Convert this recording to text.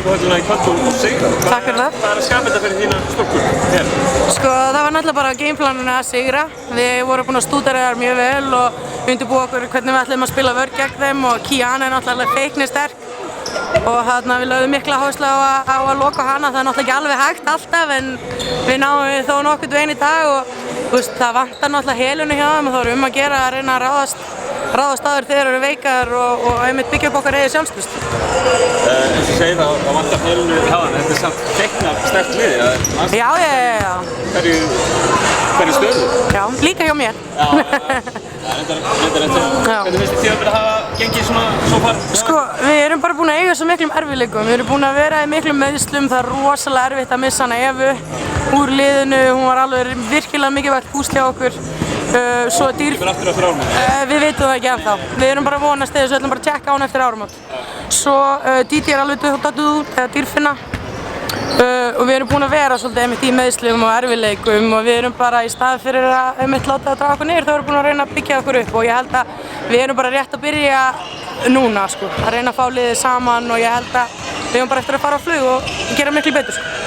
á höllina í kvöld og sigra. Takk fyrir það. Hvað að skapa þetta fyrir þína stúlkur hér? Sko, það var náttúrulega bara gameplaninu að sigra. Við vorum búin að stúdera þar mjög vel og undirbúa okkur hvernig við ætlum að spila vörn gegn þeim og Kiana náttúrulega feiknisterk. Og við lögðum mikla áherslu á að loka hana, það náttúrulega ekki alveg hægt alltaf en við náum þó nokkurn veginn í dag og það vantar náttúrulega helunu hjá þeim og þá er að gera að reyna að ráðast á þeir þegar þeir eru veikar og einmitt byggja upp okkar eigið sjálfstraust. Eins og segir það vantar helunu hjá þeim, þetta samt teiknar sterkt liði. Já. Hverju stöðu? Já, líka hjá mér. Hvernig finnst þið tímabilið að hafa gengið svo far? Sko, við erum bara búin að eiga svo miklum erfiðleikum. Við erum búin að vera í miklum meiðslum, það er rosalega erfitt að missa hana Evu úr liðinu. Hún var alveg virkilega mikilvægt púsl hjá okkur. Svo dýr... Kemur aftur eftir áramót? Við vitum það ekki ennþá. Við erum bara vonast eða svo ætlum bara að tjekka á hún eftir áramót. Svo Díti er alveg dottuð út, eða Dýrfinna. Og við erum búin að vera svolítið einmitt í meiðslum og erfiðleikum og við erum bara í stað fyrir að einmitt láta það draga okkur niður þá erum við búin að reyna að byggja okkur upp og ég held að við erum bara rétt að byrja núna sko, að reyna að fá liðið saman og ég held að við erum bara eftir að fara á flug og gera miklu betur sko.